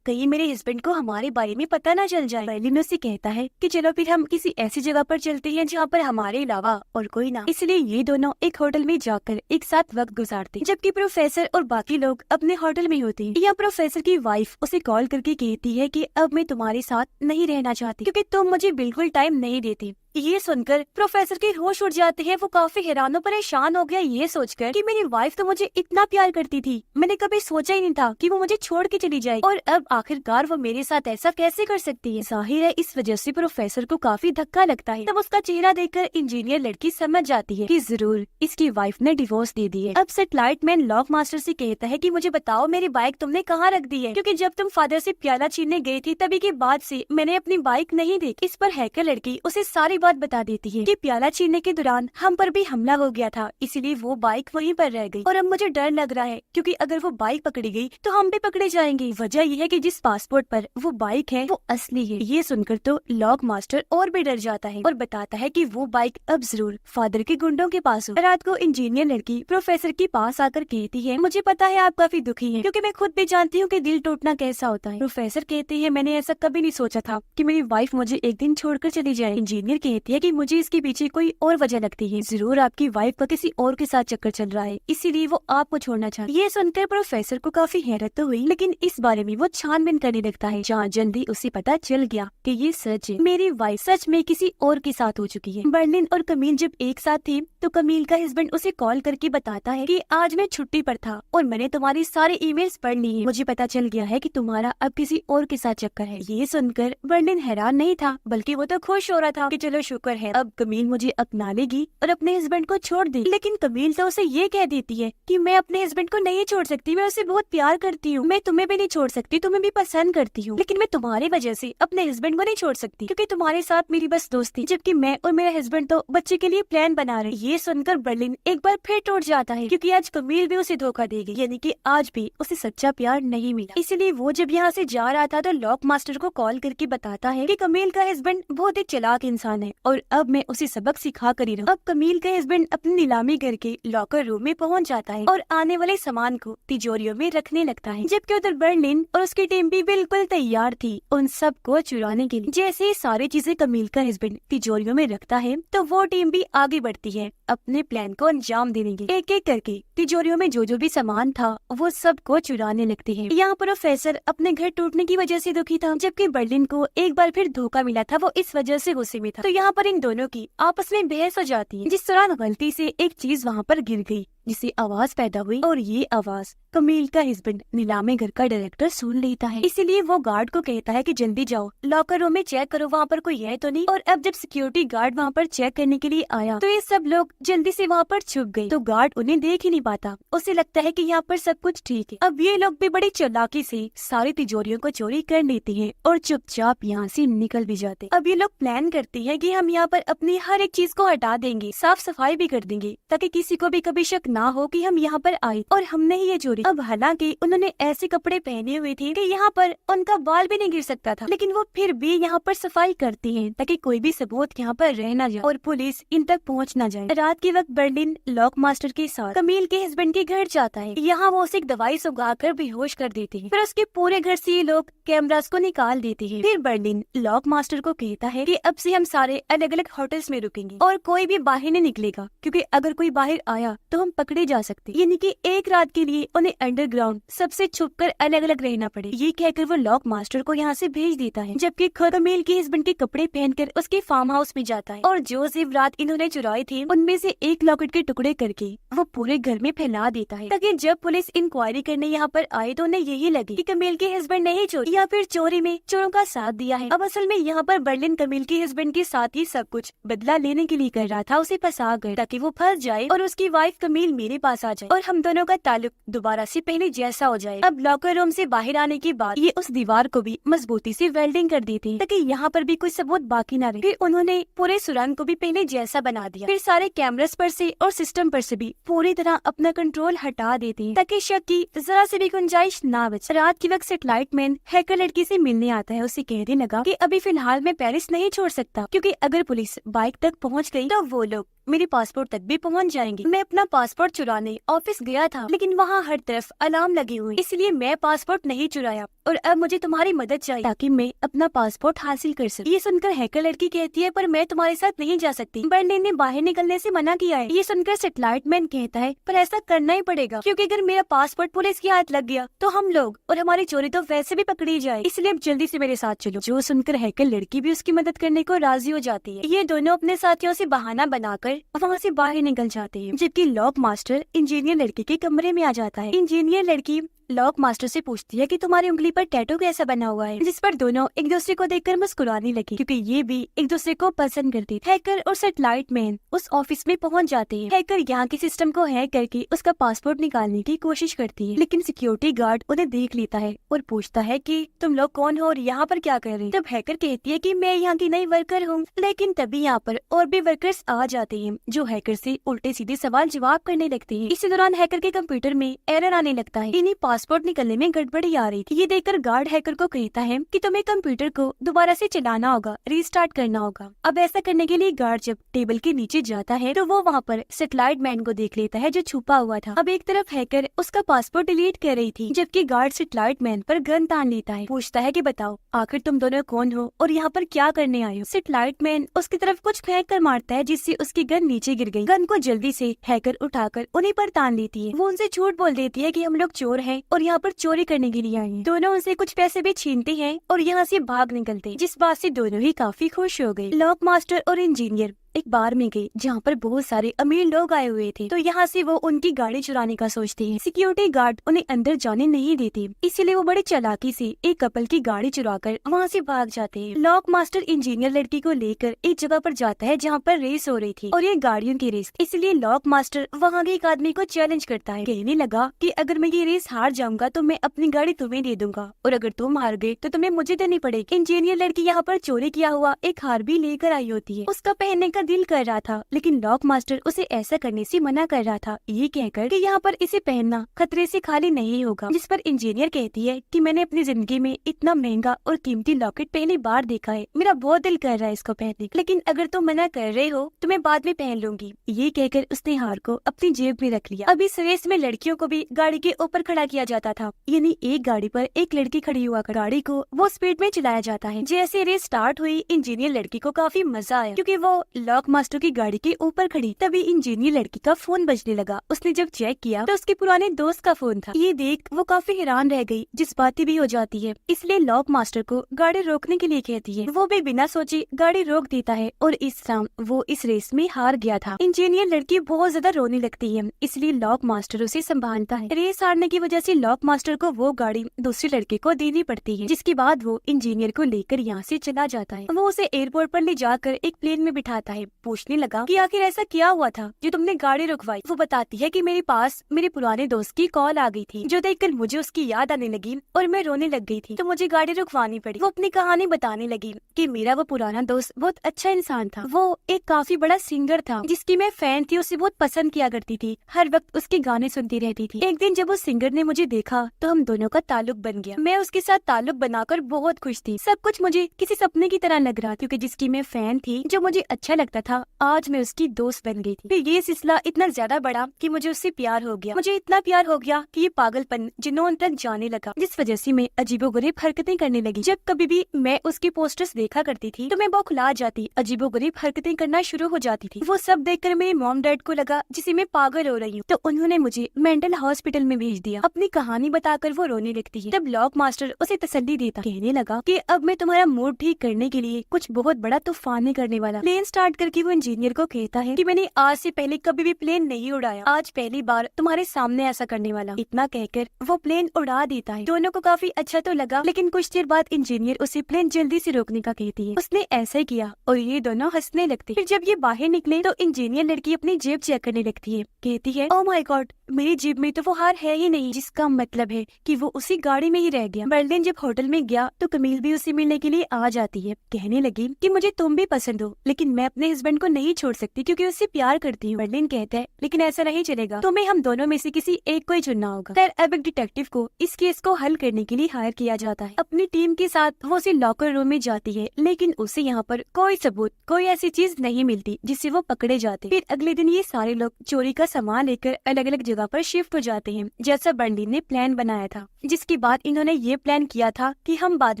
कहीं मेरे हस्बैंड को हमारे बारे में पता न चल जाए। बर्लिन उससे कहता है कि चलो फिर हम किसी ऐसी जगह पर चलते हैं जहाँ पर हमारे अलावा और कोई ना। इसलिए ये दोनों एक होटल में जाकर एक साथ वक्त गुजारते हैं, जबकि प्रोफेसर और बाकी लोग अपने होटल में होते हैं। यहाँ प्रोफेसर की वाइफ उसे कॉल करके कहती है कि अब मैं तुम्हारे साथ नहीं रहना चाहती क्योंकि तुम मुझे बिल्कुल टाइम नहीं देती। ये सुनकर प्रोफेसर के होश उड़ जाते हैं। वो काफी हैरान और परेशान हो गया ये सोचकर कि मेरी वाइफ तो मुझे इतना प्यार करती थी, मैंने कभी सोचा ही नहीं था कि वो मुझे छोड़ के चली जाए और अब आखिरकार वो मेरे साथ ऐसा कैसे कर सकती है। जाहिर है इस वजह से प्रोफेसर को काफी धक्का लगता है। तब उसका चेहरा देखकर इंजीनियर लड़की समझ जाती है कि जरूर इसकी वाइफ ने डिवोर्स दे दी है। अब सेटेलाइट मैन लॉक मास्टर से कहता है कि मुझे बताओ मेरी बाइक तुमने कहाँ रख दी है, क्योंकि जब तुम फादर से प्याला छीनने गई थी तभी के बाद से मैंने अपनी बाइक नहीं देखी। इस पर हैकर लड़की उसे सारी बात बता देती है कि प्याला छीनने के दौरान हम पर भी हमला हो गया था, इसीलिए वो बाइक वहीं पर रह गई और अब मुझे डर लग रहा है क्योंकि अगर वो बाइक पकड़ी गई तो हम भी पकड़े जाएंगे। वजह यह है कि जिस पासपोर्ट पर वो बाइक है वो असली है। ये सुनकर तो लॉक मास्टर और भी डर जाता है और बताता है कि वो बाइक अब जरूर फादर के गुंडों के पास हो। रात को इंजीनियर लड़की प्रोफेसर के पास आकर कहती है मुझे पता है आप काफी दुखी हैं क्योंकि मैं खुद भी जानती हूँ कि दिल टूटना कैसा होता है। प्रोफेसर कहते हैं मैंने ऐसा कभी नहीं सोचा था कि मेरी वाइफ मुझे एक दिन छोड़कर चली जाए। इंजीनियर कहती है कि मुझे इसके पीछे कोई और वजह लगती है, जरूर आपकी वाइफ का किसी और के साथ चक्कर चल रहा है इसीलिए वो आपको छोड़ना चाहती है। ये सुनकर प्रोफेसर को काफी हैरत तो हुई, लेकिन इस बारे में वो छानबीन करने लगता है। जहाँ जल्दी उसे पता चल गया कि ये सच है, मेरी वाइफ सच में किसी और के साथ हो चुकी है। बर्लिन और कमील जब एक साथ थे तो कमील का हस्बैंड उसे कॉल करके बताता है कि आज मैं छुट्टी पर था और मैंने तुम्हारी सारी ईमेल्स पढ़ ली है, मुझे पता चल गया है कि तुम्हारा अब किसी और के साथ चक्कर है। ये सुनकर बर्लिन हैरान नहीं था बल्कि वो तो खुश हो रहा था कि चलो शुक्र है अब कमील मुझे अपना लेगी और अपने हस्बैंड को छोड़ दे। लेकिन कमील तो उसे ये कह देती है कि मैं अपने हस्बैंड को नहीं छोड़ सकती, मैं उसे बहुत प्यार करती हूँ, मैं तुम्हें भी नहीं छोड़ सकती, तुम्हें भी पसंद करती हूँ, लेकिन मैं तुम्हारी वजह से अपने हस्बैंड को नहीं छोड़ सकती क्योंकि तुम्हारे साथ मेरी बस दोस्ती, जबकि मैं और मेरा हस्बैंड तो बच्चे के लिए प्लान बना रहे। ये सुनकर बर्लिन एक बार फिर टूट जाता है क्योंकि आज कमील भी उसे धोखा देगी, यानी कि आज भी उसे सच्चा प्यार नहीं मिला। इसलिए वो जब यहाँ से जा रहा था तो लॉक मास्टर को कॉल करके बताता है कि कमील का हस्बैंड बहुत ही चालाक इंसान है और अब मैं उसे सबक सिखा कर ही रहूं। अब कमील का हस्बैंड अपनी नीलामी करके लॉकर रूम में पहुंच जाता है और आने वाले सामान को तिजोरियों में रखने लगता है, जबकि उधर बर्लिन और उसकी टीम भी बिल्कुल तैयार थी उन सब को चुराने के लिए। जैसे ही सारी चीजें कमील का हस्बैंड तिजोरियों में रखता है तो वो टीम भी आगे बढ़ती है अपने प्लान को अंजाम देने के। एक एक करके तिजोरियों में जो भी सामान था वो सब को चुराने लगते हैं। यहाँ पर प्रोफेसर अपने घर टूटने की वजह से दुखी था, जबकि बर्लिन को एक बार फिर धोखा मिला था, वो इस वजह से गुस्से में था। तो यहाँ पर इन दोनों की आपस में बहस हो जाती है, जिस दौरान गलती से एक चीज वहाँ पर गिर गई जिससे आवाज पैदा हुई और ये आवाज कमील का हस्बैंड नीलामी घर का डायरेक्टर सुन लेता है। इसीलिए वो गार्ड को कहता है कि जल्दी जाओ लॉकर रूम में चेक करो वहाँ पर कोई है तो नहीं। और अब जब सिक्योरिटी गार्ड वहाँ पर चेक करने के लिए आया तो ये सब लोग जल्दी से वहाँ पर छुप गए, तो गार्ड उन्हें देख ही नहीं पाता, उसे लगता है कि यहाँ पर सब कुछ ठीक है। अब ये लोग भी बड़ी चालाकी से सारी तिजोरियों को चोरी कर लेते हैं और चुपचाप यहाँ से निकल भी जाते। अब ये लोग प्लान करते हैं कि हम यहाँ पर अपनी हर एक चीज को हटा देंगे, साफ सफाई भी कर देंगे ताकि किसी को भी कभी शक ना हो कि हम यहाँ पर आए और हमने ही ये चोरी। अब हालांकि उन्होंने ऐसे कपड़े पहने हुए थे कि यहाँ पर उनका बाल भी नहीं गिर सकता था, लेकिन वो फिर भी यहाँ पर सफाई करते हैं ताकि कोई भी सबूत यहाँ पर रह ना जाए और पुलिस इन तक पहुँच ना जाए। रात के वक्त बर्लिन लॉक मास्टर के साथ कमील के हस्बैंड के घर जाता है। यहाँ वो उसे एक दवाई सुगाकर बेहोश कर देते हैं, फिर उसके पूरे घर से ये लोग कैमरास को निकाल देते हैं। फिर बर्लिन लॉक मास्टर को कहता है कि अब से हम सारे अलग अलग होटल्स में रुकेंगे और कोई भी बाहर नहीं निकलेगा, क्योंकि अगर कोई बाहर आया तो हम पकड़े जा सकते, यानी कि एक रात के लिए उन्हें अंडरग्राउंड सबसे छुपकर अलग अलग रहना पड़े। ये कहकर वो लॉक मास्टर को यहाँ से भेज देता है, जबकि खुद कमील के हस्बैंड के कपड़े पहनकर उसके फार्म हाउस में जाता है और जो जेवरात इन्होंने चुराए थे उनमें से एक लॉकेट के टुकड़े करके वो पूरे घर में फैला देता है, ताकि जब पुलिस इंक्वायरी करने यहाँ पर आए तो उन्हें यही लगे कि कमील के हस्बैंड ने ही चोरी या फिर चोरी में चोरों का साथ दिया है। अब असल में यहाँ पर बर्लिन कमील के हस्बैंड के साथ ही सब कुछ बदला लेने के लिए कर रहा था, उसे फंसा कर ताकि वो फंस जाए और उसकी वाइफ कमील मेरे पास आ जाए और हम दोनों का ताल्लुक दोबारा से पहले जैसा हो जाए। अब लॉकर रूम से बाहर आने के बाद ये उस दीवार को भी मजबूती से वेल्डिंग कर दी थी ताकि यहाँ पर भी कोई सबूत बाकी ना रहे। फिर उन्होंने पूरे सुरंग को भी पहले जैसा बना दिया। फिर सारे कैमरास पर से और सिस्टम पर से भी पूरी तरह अपना कंट्रोल हटा देते हैं ताकि शक की जरा से भी गुंजाइश ना बचे। रात के वक्त सैटेलाइट मैन हैकर लड़की से मिलने आता है। उसे कहने लगा कि अभी फिलहाल मैं पेरिस नहीं छोड़ सकता क्योंकि अगर पुलिस बाइक तक पहुंच गई तो वो लोग मेरे पासपोर्ट तक भी पहुंच जाएंगे। मैं अपना पासपोर्ट चुराने ऑफिस गया था लेकिन वहाँ हर तरफ अलार्म लगे हुए, इसलिए मैं पासपोर्ट नहीं चुराया और अब मुझे तुम्हारी मदद चाहिए ताकि मैं अपना पासपोर्ट हासिल कर सकूं। ये सुनकर हैकर लड़की कहती है पर मैं तुम्हारे साथ नहीं जा सकती, बर्लिन ने बाहर निकलने से मना किया है। ये सुनकर सैटेलाइट मैन कहता है पर ऐसा करना ही पड़ेगा क्योंकि अगर मेरा पासपोर्ट पुलिस की हाथ लग गया तो हम लोग और हमारी चोरी तो वैसे भी पकड़ी जाए, इसलिए अब जल्दी से मेरे साथ चलो। जो सुनकर हैकर लड़की भी उसकी मदद करने को राजी हो जाती है। ये दोनों अपने साथियों से बहाना बनाकर वहाँ से बाहर निकल जाते हैं जबकि लॉक मास्टर इंजीनियर लड़की के कमरे में आ जाता है। इंजीनियर लड़की लॉक मास्टर से पूछती है कि तुम्हारी उंगली पर टैटू कैसा बना हुआ है, जिस पर दोनों एक दूसरे को देखकर मुस्कुराने लगी क्योंकि ये भी एक दूसरे को पसंद करती थी। हैकर और सैटेलाइट मैन उस ऑफिस में पहुंच जाते हैं। हैकर यहाँ के सिस्टम को हैक करके उसका पासपोर्ट निकालने की कोशिश करती है लेकिन सिक्योरिटी गार्ड उन्हें देख लेता है और पूछता है कि तुम लोग कौन हो और यहाँ पर क्या कर रहे हैं। तब हैकर कहती है कि मैं यहाँ की नई वर्कर हूँ, लेकिन तभी यहाँ पर और भी वर्कर्स आ जाते हैं जो हैकर से उल्टे सीधे सवाल जवाब करने लगते हैं। इसी दौरान हैकर के कंप्यूटर में एरर आने लगता है। इन्हीं पासपोर्ट निकलने में गड़बड़ी आ रही थी। ये देखकर गार्ड हैकर को कहता है कि तुम्हें कंप्यूटर को दोबारा से चलाना होगा, रीस्टार्ट करना होगा। अब ऐसा करने के लिए गार्ड जब टेबल के नीचे जाता है तो वो वहाँ पर सैटेलाइट मैन को देख लेता है जो छुपा हुआ था। अब एक तरफ हैकर उसका पासपोर्ट डिलीट कर रही थी जबकि गार्ड सैटेलाइट मैन पर गन तान लेता है। पूछता है कि बताओ आखिर तुम दोनों कौन हो और यहाँ पर क्या करने आए हो। सैटेलाइट मैन उसकी तरफ कुछ फेंक कर मारता है जिससे उसकी गन नीचे गिर गई। गन को जल्दी से हैकर उठाकर उन्हीं पर तान लेती है। वो उनसे झूठ बोल देती है कि हम लोग चोर हैं और यहाँ पर चोरी करने के लिए आए हैं। दोनों उनसे कुछ पैसे भी छीनते हैं और यहाँ से भाग निकलते, जिस बात से दोनों ही काफी खुश हो गए। लॉक मास्टर और इंजीनियर एक बार में गए जहाँ पर बहुत सारे अमीर लोग आए हुए थे तो यहाँ से वो उनकी गाड़ी चुराने का सोचते हैं। सिक्योरिटी गार्ड उन्हें अंदर जाने नहीं देते, इसीलिए वो बड़े चालाकी से एक कपल की गाड़ी चुराकर वहाँ से भाग जाते हैं। लॉक मास्टर इंजीनियर लड़की को लेकर एक जगह पर जाता है जहाँ पर रेस हो रही थी और ये गाड़ियों की रेस, इसलिए लॉक मास्टर वहाँ के एक आदमी को चैलेंज करता है। कहने लगा कि अगर मैं ये रेस हार जाऊंगा तो मैं अपनी गाड़ी तुम्हें दे दूंगा और अगर तुम हार गए तो तुम्हें मुझे देनी पड़ेगी। इंजीनियर लड़की यहाँ पर चोरी किया हुआ एक हार भी लेकर आई होती है। उसका पहनने का दिल कर रहा था लेकिन लॉक मास्टर उसे ऐसा करने से मना कर रहा था, ये कहकर कि यहाँ पर इसे पहनना खतरे से खाली नहीं होगा। जिस पर इंजीनियर कहती है कि मैंने अपनी जिंदगी में इतना महंगा और कीमती लॉकेट पहली बार देखा है, मेरा बहुत दिल कर रहा है इसको पहनने, लेकिन अगर तुम मना कर रहे हो तो मैं बाद में पहन लूंगी। ये कहकर उसने हार को अपनी जेब में रख लिया। अब इस रेस में लड़कियों को भी गाड़ी के ऊपर खड़ा किया जाता था, यानी एक गाड़ी पर एक लड़की खड़ी हुआ कर गाड़ी को वो स्पीड में चलाया जाता है। जैसे रेस स्टार्ट हुई इंजीनियर लड़की को काफी मजा आया क्योंकि वो लॉक मास्टर की गाड़ी के ऊपर खड़ी। तभी इंजीनियर लड़की का फोन बजने लगा। उसने जब चेक किया तो उसके पुराने दोस्त का फोन था। ये देख वो काफी हैरान रह गई, जज्बाती भी हो जाती है, इसलिए लॉक मास्टर को गाड़ी रोकने के लिए कहती है। वो भी बिना सोचे गाड़ी रोक देता है और इस शाम वो इस रेस में हार गया था। इंजीनियर लड़की बहुत ज्यादा रोने लगती है, इसलिए लॉक मास्टर उसे संभालता है। रेस हारने की वजह से लॉक मास्टर को वो गाड़ी दूसरे लड़के को देनी पड़ती है, जिसके बाद वो इंजीनियर को लेकर यहाँ से चला जाता है। वो उसे एयरपोर्ट पर ले जाकर एक प्लेन में बिठाता है। पूछने लगा कि आखिर ऐसा क्या हुआ था जो तुमने गाड़ी रुकवाई। वो बताती है कि मेरे पास मेरे पुराने दोस्त की कॉल आ गई थी जो देखकर मुझे उसकी याद आने लगी और मैं रोने लग गई थी, तो मुझे गाड़ी रुकवानी पड़ी। वो अपनी कहानी बताने लगी कि मेरा वो पुराना दोस्त बहुत अच्छा इंसान था। वो एक काफी बड़ा सिंगर था जिसकी मैं फैन थी, उसे बहुत पसंद किया करती थी, हर वक्त उसके गाने सुनती रहती थी। एक दिन जब उस सिंगर ने मुझे देखा तो हम दोनों का ताल्लुक बन गया। मैं उसके साथ ताल्लुक बनाकर बहुत खुश थी। सब कुछ मुझे किसी सपने की तरह लग रहा क्योंकि जिसकी मैं फैन थी, जो मुझे अच्छा लगता था, आज मैं उसकी दोस्त बन गई थी। फिर ये सिलसिला इतना ज्यादा बढ़ा कि मुझे उससे प्यार हो गया। मुझे इतना प्यार हो गया कि ये पागलपन जुनून तक जाने लगा, जिस वजह से मैं अजीबोगरीब हरकतें करने लगी। जब कभी भी मैं उसके पोस्टर्स देखा करती थी तो मैं बौखला जाती, अजीबोगरीब हरकतें करना शुरू हो जाती थी। वो सब देखकर मेरे मॉम डैड को लगा जिसे मैं पागल हो रही हूँ, तो उन्होंने मुझे मेंटल हॉस्पिटल में भेज दिया। अपनी कहानी बताकर वो रोने लगती है। तब लॉक मास्टर उसे तसल्ली देता, कहने लगा कि अब मैं तुम्हारा मूड ठीक करने के लिए कुछ बहुत बड़ा तूफान करने वाला। प्लेन स्टार्ट करके वो इंजीनियर को कहता है कि मैंने आज से पहले कभी भी प्लेन नहीं उड़ाया, आज पहली बार तुम्हारे सामने ऐसा करने वाला। इतना कहकर वो प्लेन उड़ा देता है। दोनों को काफी अच्छा तो लगा, लेकिन कुछ देर बाद इंजीनियर उसे प्लेन जल्दी से रोकने का कहती है। उसने ऐसा ही किया और ये दोनों हंसने लगते। फिर जब ये बाहर निकले तो इंजीनियर लड़की अपनी जेब चेक करने लगती है। कहती है, ओह माय गॉड, मेरी जेब में तो वो हार है ही नहीं, जिसका मतलब है कि वो उसी गाड़ी में ही रह गया। बर्लिन जब होटल में गया तो कमील भी उसे मिलने के लिए आ जाती है। कहने लगी कि मुझे तुम भी पसंद हो, लेकिन मैं अपने हस्बैंड को नहीं छोड़ सकती क्योंकि उससे प्यार करती हूँ। बर्लिन कहता है, लेकिन ऐसा नहीं चलेगा, तुम्हें हम दोनों में से किसी एक को ही चुनना होगा। खैर अब एक डिटेक्टिव को इस केस को हल करने के लिए हायर किया जाता है। अपनी टीम के साथ वो उसे लॉकर रूम में जाती है, लेकिन उसे यहाँ पर कोई सबूत, कोई ऐसी चीज नहीं मिलती जिससे वो पकड़े जाते। फिर अगले दिन ये सारे लोग चोरी का सामान लेकर अलग अलग जगह पर शिफ्ट हो जाते हैं, जैसा बर्लिन ने प्लान बनाया था। जिसके बाद इन्होंने ये प्लान किया था कि हम बाद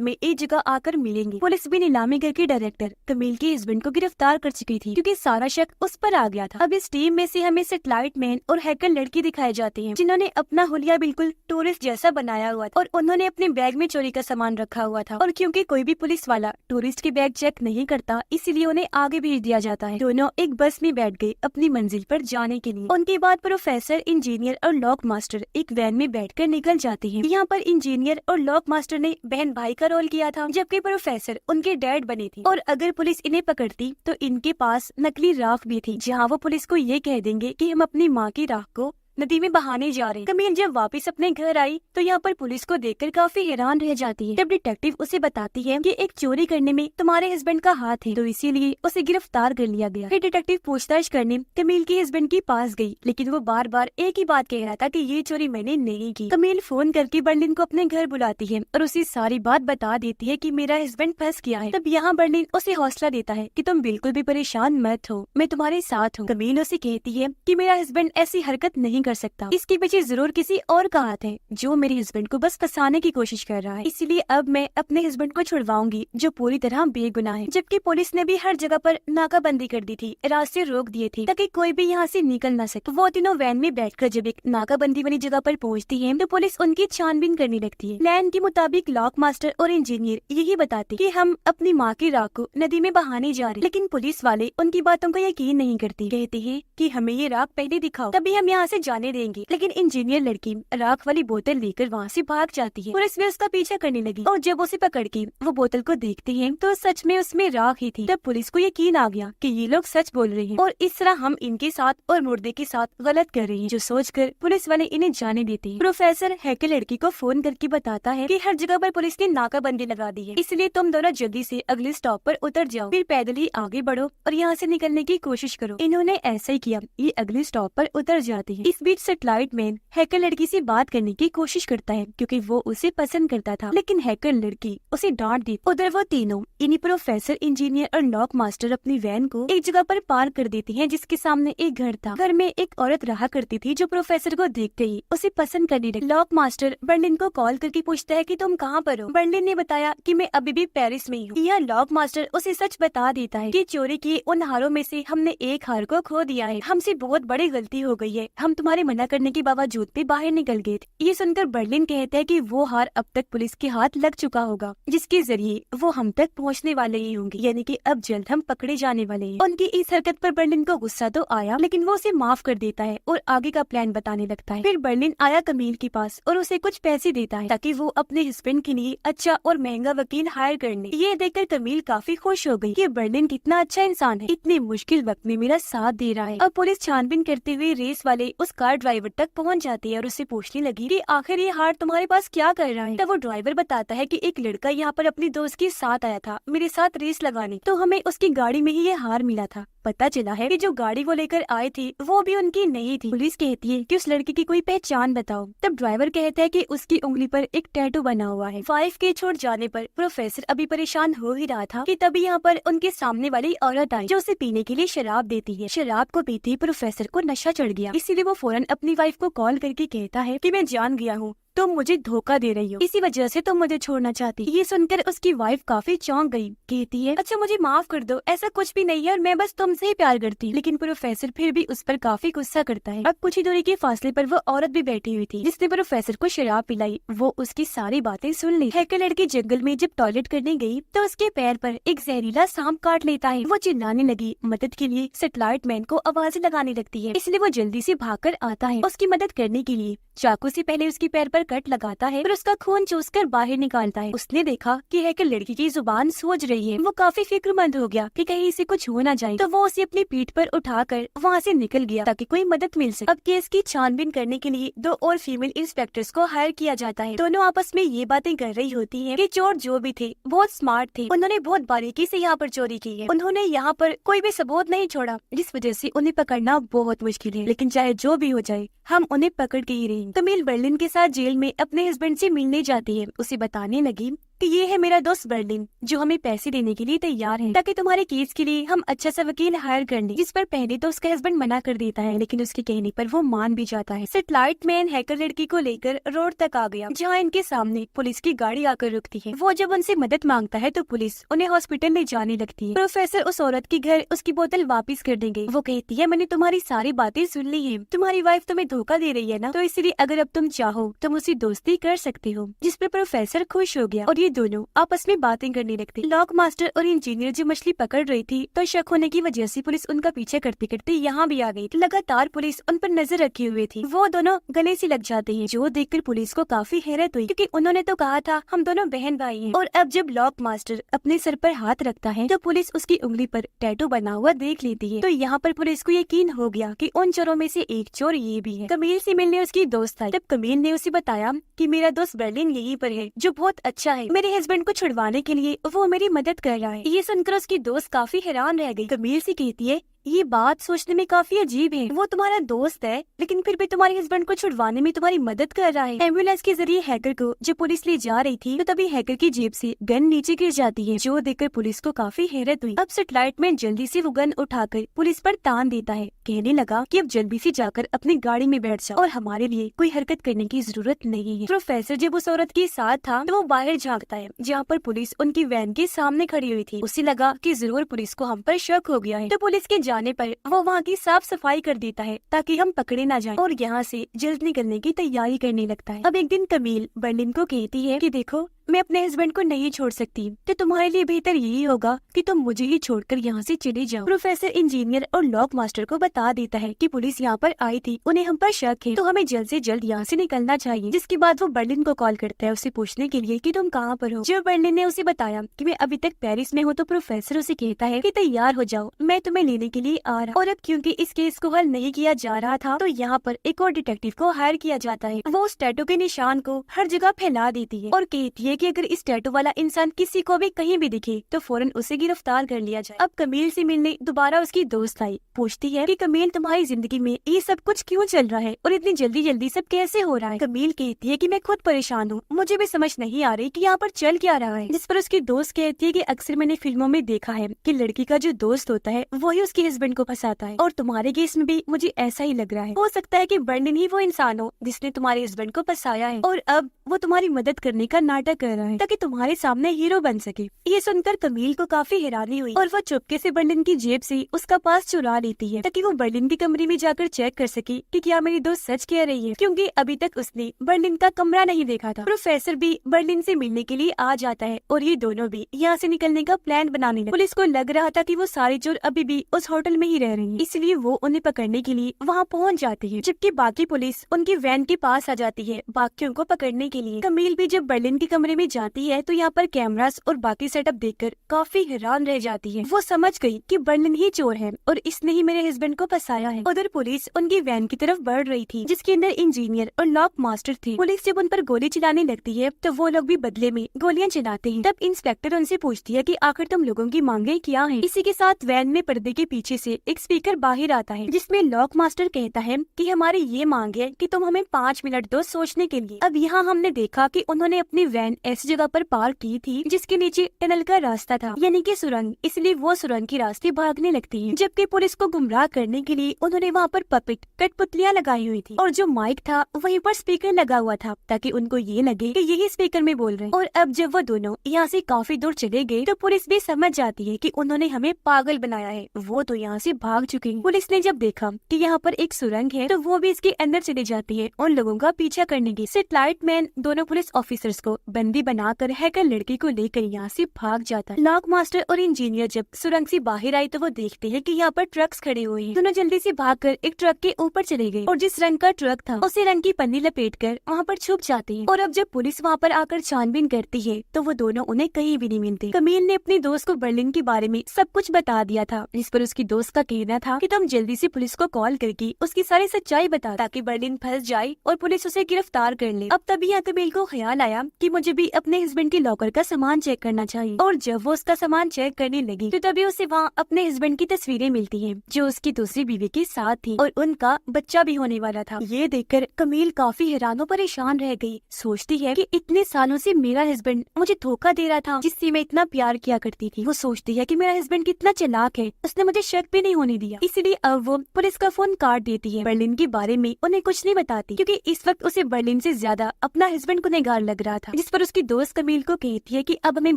में एक जगह आकर मिलेंगे। पुलिस भी नीलामी घर के डायरेक्टर कमील के हस्बैंड को गिरफ्तार कर चुकी थी, क्योंकि सारा शक उस पर आ गया था। अब इस टीम में से हमें सैटेलाइट मैन और हैकर लड़की दिखाए जाते हैं, जिन्होंने अपना हुलिया बिल्कुल टूरिस्ट जैसा बनाया हुआ था और उन्होंने अपने बैग में चोरी का सामान रखा हुआ था। और क्योंकि कोई भी पुलिस वाला टूरिस्ट के बैग चेक नहीं करता, इसीलिए उन्हें आगे भेज दिया जाता है। दोनों एक बस में बैठ गए अपनी मंजिल पर जाने के लिए। उनके बाद प्रोफेसर, इंजीनियर और लॉक मास्टर एक वैन में बैठकर निकल जाते हैं। यहाँ पर इंजीनियर और लॉक मास्टर ने बहन भाई का रोल किया था, जबकि प्रोफेसर उनके डैड बने थे। और अगर पुलिस इन्हें पकड़ती तो इनके पास नकली राख भी थी, जहाँ वो पुलिस को ये कह देंगे कि हम अपनी माँ की राख को नदी में बहाने जा रहे हैं। कमील जब वापस अपने घर आई तो यहाँ पर पुलिस को देखकर काफी हैरान रह जाती है। जब डिटेक्टिव उसे बताती है कि एक चोरी करने में तुम्हारे हस्बैंड का हाथ है, तो इसीलिए उसे गिरफ्तार कर लिया गया। फिर डिटेक्टिव पूछताछ करने कमील के हस्बैंड के पास गई, लेकिन वो बार बार एक ही बात कह रहा था कि ये चोरी मैंने नहीं की। कमील फोन करके बर्लिन को अपने घर बुलाती है और उसे सारी बात बता देती है कि मेरा हस्बैंड फंस गया है। तब यहाँ बर्लिन उसे हौसला देता है कि तुम बिल्कुल भी परेशान मत हो, मैं तुम्हारे साथ हूँ। कमील उसे कहती है कि मेरा हस्बैंड ऐसी हरकत नहीं कर सकता, इसके पीछे जरूर किसी और का हाथ है जो मेरे हस्बैंड को बस फंसाने की कोशिश कर रहा है। इसलिए अब मैं अपने हस्बैंड को छुड़वाऊंगी जो पूरी तरह बेगुनाह है। जबकि पुलिस ने भी हर जगह पर नाकाबंदी कर दी थी, रास्ते रोक दिए थे ताकि कोई भी यहाँ से निकल न सके। वो तीनों वैन में बैठकर जब एक नाकाबंदी वाली जगह पर पहुँचती है तो पुलिस उनकी छानबीन करने लगती है। प्लान के मुताबिक लॉक मास्टर और इंजीनियर यही बताते कि हम अपनी माँ की राख को नदी में बहाने जा रहे, लेकिन पुलिस वाले उनकी बातों को यकीन नहीं करते। कहते हैं कि हमें ये राख पहले दिखाओ, तभी हम यहाँ से जाने देंगे। लेकिन इंजीनियर लड़की राख वाली बोतल लेकर वहाँ से भाग जाती है। पुलिस भी उसका पीछा करने लगी और जब उसे पकड़ के वो बोतल को देखते हैं तो सच में उसमें राख ही थी। तब पुलिस को यकीन आ गया कि ये लोग सच बोल रहे हैं और इस तरह हम इनके साथ और मुर्दे के साथ गलत कर रहे हैं, जो सोचकर पुलिस वाले इन्हें जाने देते हैं। प्रोफेसर हैकर लड़की को फोन करके बताता है कि हर जगह पर पुलिस ने नाकाबंदी लगा दी है, इसलिए तुम दोनों जल्दी से अगले स्टॉप पर उतर जाओ, फिर पैदल ही आगे बढ़ो और यहाँ से निकलने की कोशिश करो। इन्होंने ऐसा ही किया, ये अगले स्टॉप पर उतर जाते हैं। इस बीच सैटेलाइट मैन हैकर लड़की से बात करने की कोशिश करता है क्योंकि वो उसे पसंद करता था, लेकिन हैकर लड़की उसे डांट दी। उधर वो तीनों इन्हीं प्रोफेसर, इंजीनियर और लॉक मास्टर अपनी वैन को एक जगह पर पार्क कर देती हैं, जिसके सामने एक घर था। घर में एक औरत रहा करती थी जो प्रोफेसर को देखते ही उसे पसंद करने लगी। लॉक मास्टर बर्लिन को कॉल करके पूछता है कि तुम कहाँ पर हो। बर्लिन ने बताया कि मैं अभी भी पेरिस में ही हूँ। यह लॉक मास्टर उसे सच बता देता है कि चोरी किए उन हारों में से हमने एक हार को खो दिया है, हमसे बहुत बड़ी गलती हो गई है, हम तुम्हारे मना करने के बावजूद भी बाहर निकल गए थे। ये सुनकर बर्लिन कहता है कि वो हार अब तक पुलिस के हाथ लग चुका होगा, जिसके जरिए वो हम तक पहुंचने वाले ही होंगे, यानी कि अब जल्द हम पकड़े जाने वाले हैं। उनकी इस हरकत पर बर्लिन को गुस्सा तो आया, लेकिन वो उसे माफ कर देता है और आगे का प्लान बताने लगता है। फिर बर्लिन आया कमील के पास और उसे कुछ पैसे देता है ताकि वो अपने हस्बैंड के लिए अच्छा और महंगा वकील हायर कर ले। ये देखकर कमील काफी खुश हो गई कि बर्लिन कितना अच्छा इंसान है, इतने मुश्किल वक्त में मेरा साथ दे रहा है। अब पुलिस छानबीन करते हुए रेस वाले उस कार ड्राइवर तक पहुँच जाती है और उससे पूछने लगी कि आखिर ये हार तुम्हारे पास क्या कर रहा है। तब वो ड्राइवर बताता है कि एक लड़का यहाँ पर अपनी दोस्त के साथ आया था मेरे साथ रेस लगाने, तो हमें उसकी गाड़ी में ही ये हार मिला था। पता चला है कि जो गाड़ी वो लेकर आए थे वो भी उनकी नहीं थी। पुलिस कहती है कि उस लड़के की कोई पहचान बताओ। तब ड्राइवर कहता है कि उसकी उंगली पर एक टैटू बना हुआ है। 5K छोड़ जाने पर प्रोफेसर अभी परेशान हो ही रहा था कि तभी यहाँ पर उनके सामने वाली औरत आई जो उसे पीने के लिए शराब देती है। शराब को पीते ही प्रोफेसर को नशा चढ़ गया, इसीलिए वो फौरन अपनी वाइफ को कॉल करके कहता है कि मैं जान गया हूँ तुम मुझे धोखा दे रही हो, इसी वजह से तुम मुझे छोड़ना चाहती। ये सुनकर उसकी वाइफ काफी चौंक गई। कहती है अच्छा मुझे माफ कर दो, ऐसा कुछ भी नहीं है और मैं बस तुमसे ही प्यार करती हूँ। लेकिन प्रोफेसर फिर भी उस पर काफी गुस्सा करता है। अब कुछ ही दूरी के फासले पर वो औरत भी बैठी हुई थी जिसने प्रोफेसर को शराब पिलाई। वो उसकी सारी बातें सुन ली। हैकर लड़की जंगल में जब टॉयलेट करने गई तो उसके पैर पर एक जहरीला सांप काट लेता है। वो चिल्लाने लगी मदद के लिए। सैटेलाइट मैन को आवाजें लगाने लगती है, इसलिए वो जल्दी से भागकर आता है उसकी मदद करने के लिए। चाकू से पहले उसके पैर पर कट लगाता है, फिर उसका खून चूसकर बाहर निकालता है। उसने देखा कि हैकर लड़की की जुबान सूज रही है। वो काफी फिक्रमंद हो गया कि कहीं इसे कुछ हो ना जाए, तो वो उसे अपनी पीठ पर उठाकर वहाँ से निकल गया ताकि कोई मदद मिल सके। अब केस की छानबीन करने के लिए 2 और फीमेल इंस्पेक्टर्स को हायर किया जाता है। दोनों आपस में ये बातें कर रही होती है कि चोर जो भी थे बहुत स्मार्ट थे, उन्होंने बहुत बारीकी से यहाँ पर चोरी की है। उन्होंने यहाँ पर कोई भी सबूत नहीं छोड़ा, जिस वजह से उन्हें पकड़ना बहुत मुश्किल है। लेकिन चाहे जो भी हो जाए हम उन्हें पकड़ के ही रहेंगे। कमील बर्लिन के साथ जेल में अपने हस्बैंड से मिलने जाती है। उसे बताने लगी कि ये है मेरा दोस्त बर्लिन जो हमें पैसे देने के लिए तैयार है ताकि तुम्हारे केस के लिए हम अच्छा सा वकील हायर कर लें। जिस पर पहले तो उसका हस्बैंड मना कर देता है, लेकिन उसके कहने पर वो मान भी जाता है। सैटेलाइट मैन हैकर लड़की को लेकर रोड तक आ गया जहाँ इनके सामने पुलिस की गाड़ी आकर रुकती है। वो जब उनसे मदद मांगता है तो पुलिस उन्हें हॉस्पिटल ले जाने लगती है। प्रोफेसर उस औरत के घर उसकी बोतल वापस कर देंगे। वो कहती है मैंने तुम्हारी सारी बातें सुन ली है, तुम्हारी वाइफ तुम्हें धोखा दे रही है ना, तो इसलिए अगर अब तुम चाहो तो मुझसे दोस्ती कर सकते हो। जिस पर प्रोफेसर खुश हो गया और ये दोनों आपस में बातें करने लगते। लॉक मास्टर और इंजीनियर जो मछली पकड़ रही थी तो शक होने की वजह से पुलिस उनका पीछे करते करते यहाँ भी आ गई। लगातार पुलिस उन पर नजर रखी हुई थी। वो दोनों गले से लग जाते हैं, जो देखकर पुलिस को काफी हैरत हुई क्योंकि उन्होंने तो कहा था हम दोनों बहन भाई हैं। और अब जब लॉक मास्टर अपने सर पर हाथ रखता है तो पुलिस उसकी उंगली पर टैटू बना हुआ देख लेती है। तो यहाँ पर पुलिस को यकीन हो गया कि उन चोरों में से एक चोर ये भी है। कमील से मिलने उसकी दोस्त आई। तब कमील ने उसे बताया कि मेरा दोस्त बर्लिन यहीं पर है जो बहुत अच्छा है, मेरे हस्बैंड को छुड़वाने के लिए वो मेरी मदद कर रहा है। ये सुनकर उसकी दोस्त काफी हैरान रह गई। कमील से कहती है ये बात सोचने में काफी अजीब है, वो तुम्हारा दोस्त है लेकिन फिर भी तुम्हारे हस्बैंड को छुड़वाने में तुम्हारी मदद कर रहा है। एम्बुलेंस के जरिए हैकर को जब पुलिस ले जा रही थी तो तभी हैकर की जेब से गन नीचे गिर जाती है, जो देखकर पुलिस को काफी हैरत हुई। अब सैटेलाइट मैन जल्दी से वो गन उठाकर पुलिस पर तान देता है। कहने लगा कि अब जल्दी से जाकर अपनी गाड़ी में बैठ जाओ और हमारे लिए कोई हरकत करने की जरूरत नहीं है। प्रोफेसर जब उस औरत के साथ था तो वो बाहर झांकता है जहाँ पर पुलिस उनकी वैन के सामने खड़ी हुई थी। उसे लगा कि जरूर पुलिस को हम पर शक हो गया है, तो पुलिस के जाने पर वो वहाँ की साफ सफाई कर देता है ताकि हम पकड़े ना जाएं और यहाँ से जल्द निकलने की तैयारी करने लगता है। अब एक दिन कमील बर्लिन को कहती है कि देखो मैं अपने हस्बैंड को नहीं छोड़ सकती, तो तुम्हारे लिए बेहतर यही होगा कि तुम मुझे ही छोड़कर यहाँ से चले जाओ। प्रोफेसर इंजीनियर और लॉक मास्टर को बता देता है कि पुलिस यहाँ पर आई थी, उन्हें हम पर शक है, तो हमें जल्द से जल्द यहाँ से निकलना चाहिए। जिसके बाद वो बर्लिन को कॉल करता है उसे पूछने के लिए कि तुम कहाँ पर हो। जब बर्लिन ने उसे बताया कि मैं अभी तक पेरिस में हूँ तो प्रोफेसर उसे कहता है कि तैयार हो जाओ, मैं तुम्हें लेने के लिए आ रहा। और अब क्योंकि इस केस को हल नहीं किया जा रहा था तो यहाँ पर एक और डिटेक्टिव को हायर किया जाता है। वो उस टैटू के निशान को हर जगह फैला देती है और कहती है कि अगर इस टैटू वाला इंसान किसी को भी कहीं भी दिखे तो फौरन उसे गिरफ्तार कर लिया जाए। अब कमील से मिलने दोबारा उसकी दोस्त आई। पूछती है कि कमील तुम्हारी जिंदगी में ये सब कुछ क्यों चल रहा है और इतनी जल्दी जल्दी सब कैसे हो रहा है। कमील कहती है कि मैं खुद परेशान हूँ, मुझे भी समझ नहीं आ रही कि यहाँ पर चल क्या रहा है। जिस पर उसकी दोस्त कहती है कि अक्सर मैंने फिल्मों में देखा है कि लड़की का जो दोस्त होता है वही उसके हस्बैंड को फंसाता है और तुम्हारे केस में भी मुझे ऐसा ही लग रहा है। हो सकता है कि बर्लिन ही वो इंसान हो जिसने तुम्हारे हस्बैंड को फंसाया है और अब वो तुम्हारी मदद करने का नाटक कर रहा है ताकि तुम्हारे सामने हीरो बन सके। ये सुनकर कमील को काफी हैरानी हुई और वो चुपके से बर्लिन की जेब से उसका पास चुरा लेती है ताकि वो बर्लिन के कमरे में जाकर चेक कर सके कि क्या मेरी दोस्त सच कह रही है, क्योंकि अभी तक उसने बर्लिन का कमरा नहीं देखा था। प्रोफेसर भी बर्लिन से मिलने के लिए आ जाता है और ये दोनों भी यहाँ से निकलने का प्लान बनाने लगे। पुलिस को लग रहा था कि वो सारे चोर अभी भी उस होटल में ही रह रहे हैं, इसलिए वो उन्हें पकड़ने के लिए वहाँ पहुँच जाती है, जबकि बाकी पुलिस उनकी वैन के पास आ जाती है बाकियों को पकड़ने के लिए। कमील भी जब बर्लिन के कमरे में जाती है तो यहाँ पर कैमरास और बाकी सेटअप देखकर काफी हैरान रह जाती है। वो समझ गई कि बर्लिन ही चोर है और इसने ही मेरे हस्बैंड को फंसाया है। उधर पुलिस उनकी वैन की तरफ बढ़ रही थी जिसके अंदर इंजीनियर और लॉक मास्टर थे। पुलिस जब उन पर गोली चलाने लगती है तो वो लोग भी बदले में गोलियां चलाते हैं। तब इंस्पेक्टर उनसे पूछती है कि आखिर तुम लोगों की मांगे क्या है। इसी के साथ वैन में पर्दे के पीछे से एक स्पीकर बाहर आता है जिसमें लॉक मास्टर कहता है कि हमारी ये मांग है कि तुम हमें 5 मिनट दो सोचने के लिए। अब यहाँ हमने देखा कि उन्होंने अपनी वैन ऐसी जगह पर पार्क की थी जिसके नीचे टनल का रास्ता था, यानी कि सुरंग, इसलिए वो सुरंग के रास्ते भागने लगती है। जबकि पुलिस को गुमराह करने के लिए उन्होंने वहाँ पर पपेट कठपुतलियाँ लगाई हुई थी और जो माइक था वहीं पर स्पीकर लगा हुआ था ताकि उनको ये लगे कि यही स्पीकर में बोल रहे हैं। और अब जब वो दोनों यहाँ से काफी दूर चले गए तो पुलिस भी समझ जाती है कि उन्होंने हमें पागल बनाया है। वो तो यहाँ से भाग चुके हैं। पुलिस ने जब देखा कि यहाँ पर एक सुरंग है तो वो भी इसके अंदर चली जाती है उन लोगों का पीछा करने की। सेटेलाइट मैन दोनों पुलिस ऑफिसर्स को बंदी बनाकर हैकर लड़की को लेकर यहाँ से भाग जाता है। लॉक मास्टर और इंजीनियर जब सुरंग से बाहर आए तो वो देखते हैं कि यहाँ पर ट्रक्स खड़े हुए हैं। दोनों जल्दी से भागकर एक ट्रक के ऊपर चले गए और जिस रंग का ट्रक था उसे रंग की पन्नी लपेटकर वहाँ पर छुप जाते हैं। और अब जब पुलिस वहाँ पर आकर छानबीन करती है तो वो दोनों उन्हें कहीं भी नहीं मिलते। कमील ने अपनी दोस्त को बर्लिन के बारे में सब कुछ बता दिया था, जिस पर उसकी दोस्त का कहना था कि तुम जल्दी से पुलिस को कॉल करके उसकी सारी सच्चाई बता ताकि बर्लिन फंस जाए और पुलिस उसे गिरफ्तार कर ले। अब तभी यहाँ कमील को ख्याल आया कि मुझे भी अपने हस्बैंड के लॉकर का सामान चेक करना चाहिए। और जब वो उसका सामान चेक करने लगी तो तभी उसे वहाँ अपने हस्बैंड की तस्वीरें मिलती हैं जो उसकी दूसरी बीवी के साथ थी और उनका बच्चा भी होने वाला था। ये देखकर कमील काफी हैरान और परेशान रह गई। सोचती है कि इतने सालों से मेरा हस्बैंड मुझे धोखा दे रहा था जिससे मैं इतना प्यार किया करती थी। वो सोचती है कि मेरा हस्बैंड कितना चालाक है, उसने मुझे शक भी नहीं होने दिया। इसलिए अब वो पुलिस का फोन काट देती है। बर्लिन के बारे में उन्हें कुछ नहीं बताती क्योंकि इस वक्त उसे बर्लिन से ज्यादा अपना हस्बैंड गुनहगार लग रहा था। जिस पर उसकी दोस्त कमील को कहती है कि अब हमें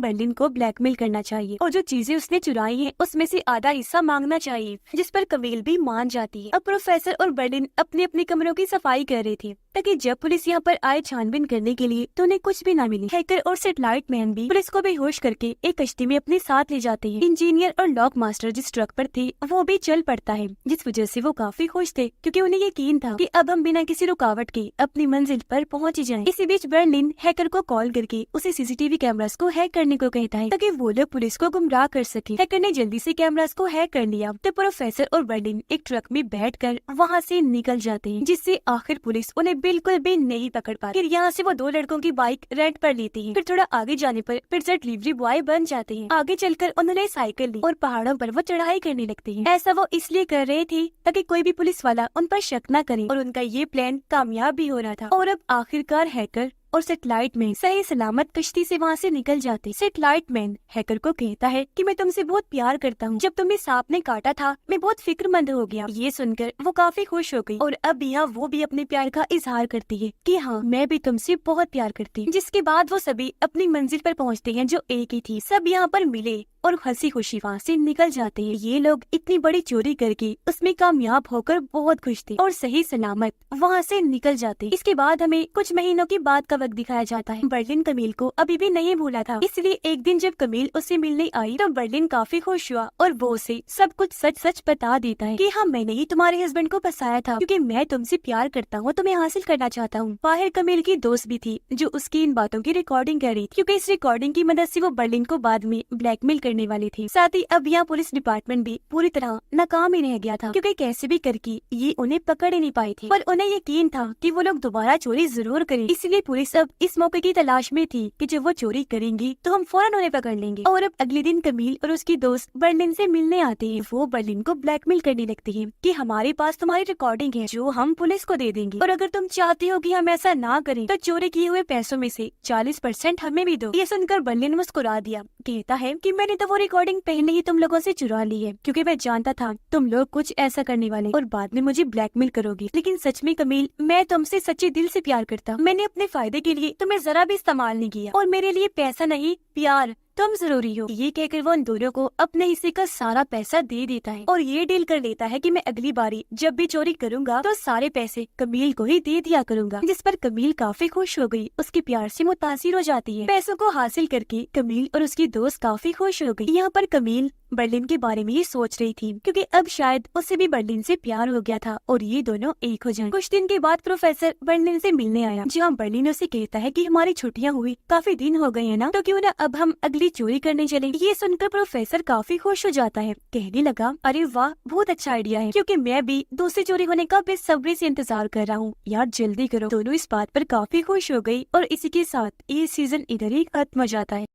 बर्लिन को ब्लैकमेल करना चाहिए और जो चीजें उसने चुराई हैं उसमें से आधा हिस्सा मांगना चाहिए, जिस पर कमील भी मान जाती है। अब प्रोफेसर और बर्लिन अपने अपने कमरों की सफाई कर रहे थे ताकि जब पुलिस यहाँ पर आए छानबीन करने के लिए तो उन्हें कुछ भी ना मिले। हैकर और सेटेलाइट मैन भी पुलिस को बेहोश करके एक कश्ती में अपने साथ ले जाते हैं। इंजीनियर और लॉक मास्टर जिस ट्रक पर थे वो भी चल पड़ता है, जिस वजह से वो काफी खुश थे क्योंकि उन्हें यकीन था कि अब हम बिना किसी रुकावट के अपनी मंजिल पर पहुँच जाएं। इसी बीच बर्लिन हैकर को कॉल करके उसे सीसीटीवी कैमरास को हैक करने को कहता है ताकि वो लोग पुलिस को गुमराह कर सके। हैकर ने जल्दी से कैमरास को हैक कर लिया तो प्रोफेसर और बर्लिन एक ट्रक में बैठकर वहाँ से निकल जाते हैं, जिससे आखिर पुलिस उन्हें बिल्कुल भी नहीं पकड़ पाती। फिर यहाँ से वो दो लड़कों की बाइक रेंट पर लेती है। फिर थोड़ा आगे जाने पर पिज्जा डिलीवरी बॉय बन जाते हैं। आगे चलकर उन्होंने साइकिल ली और पहाड़ों पर वो चढ़ाई करने लगते हैं। ऐसा वो इसलिए कर रहे थे ताकि कोई भी पुलिस वाला उन पर शक न करे और उनका ये प्लान कामयाब भी हो रहा था। और अब आखिरकार हैकर और सेटेलाइट मैन सही सलामत कश्ती से वहाँ से निकल जाते। सेटेलाइट मैन हैकर को कहता है कि मैं तुमसे बहुत प्यार करता हूँ, जब तुम्हें सांप ने काटा था मैं बहुत फिक्रमंद हो गया। ये सुनकर वो काफी खुश हो गई और अब यहाँ वो भी अपने प्यार का इजहार करती है कि हाँ मैं भी तुमसे बहुत प्यार करती हूँ। जिसके बाद वो सभी अपनी मंजिल पर पहुँचते हैं जो एक ही थी। सब यहाँ पर मिले और हंसी खुशी वहाँ से निकल जाते हैं। ये लोग इतनी बड़ी चोरी करके उसमें कामयाब होकर बहुत खुश थे और सही सलामत वहाँ से निकल जाते। इसके बाद हमें कुछ महीनों के बाद का वक्त दिखाया जाता है। बर्लिन कमील को अभी भी नहीं भूला था, इसलिए एक दिन जब कमील उससे मिलने आई तो बर्लिन काफी खुश हुआ और वो उसे सब कुछ सच सच बता देता है कि हाँ मैंने ही तुम्हारे हस्बैंड को फंसाया था क्योंकि मैं तुमसे प्यार करता हूँ, तुम्हें हासिल करना चाहता हूँ। बाहर कमील की दोस्त भी थी जो उसकी इन बातों की रिकॉर्डिंग कर रही थी क्योंकि इस रिकॉर्डिंग की मदद से वो बर्लिन को बाद में ब्लैकमेल करने वाली थी। साथ ही अब यहाँ पुलिस डिपार्टमेंट भी पूरी तरह नाकाम ही रह गया था क्योंकि कैसे भी करके ये उन्हें पकड़ ही नहीं पाए थे, पर उन्हें यकीन था कि वो लोग दोबारा चोरी जरूर करें। इसलिए पुलिस अब इस मौके की तलाश में थी कि जब वो चोरी करेंगी तो हम फौरन उन्हें पकड़ लेंगे। और अब अगले दिन कमील और उसकी दोस्त बर्लिन से मिलने आते हैं। वो बर्लिन को ब्लैकमेल करने लगती है कि हमारे पास तुम्हारी रिकॉर्डिंग है जो हम पुलिस को दे देंगे और अगर तुम चाहते हो कि हम ऐसा ना करें तो चोरी किए हुए पैसों में से 40% हमें भी दो। ये सुनकर बर्लिन मुस्कुरा दिया, कहता है कि मैंने तो वो रिकॉर्डिंग पहले ही तुम लोगों से चुरा ली है क्योंकि मैं जानता था तुम लोग कुछ ऐसा करने वाले और बाद में मुझे ब्लैकमेल करोगे। लेकिन सच में कमील मैं तुमसे सच्चे दिल से प्यार करता हूँ। मैंने अपने फायदे के लिए तुम्हें जरा भी इस्तेमाल नहीं किया और मेरे लिए पैसा नहीं प्यार तुम जरूरी हो। ये कहकर वो उन दोनों को अपने हिस्से का सारा पैसा दे देता है और ये डील कर लेता है कि मैं अगली बारी जब भी चोरी करूंगा तो सारे पैसे कमील को ही दे दिया करूंगा। जिस पर कमील काफी खुश हो गई, उसके प्यार से मुतासिर हो जाती है। पैसों को हासिल करके कमील और उसकी दोस्त काफी खुश हो गई। यहाँ पर कमील बर्लिन के बारे में ही सोच रही थी क्योंकि अब शायद उसे भी बर्लिन से प्यार हो गया था और ये दोनों एक हो जाएं। कुछ दिन के बाद प्रोफेसर बर्लिन से मिलने आया, जहाँ बर्लिन उसे कहता है कि हमारी छुट्टियां हुई काफी दिन हो गए हैं ना, तो क्यों ना अब हम अगली चोरी करने चले। ये सुनकर प्रोफेसर काफी खुश हो जाता है, कहने लगा अरे वाह बहुत अच्छा आइडिया है क्योंकि मैं भी दूसरी चोरी होने का बेसब्री से इंतजार कर रहा हूँ यार, जल्दी करो। दोनों इस बात पर काफी खुश हो गई और इसी के साथ ये सीजन इधर ही खत्म हो जाता है।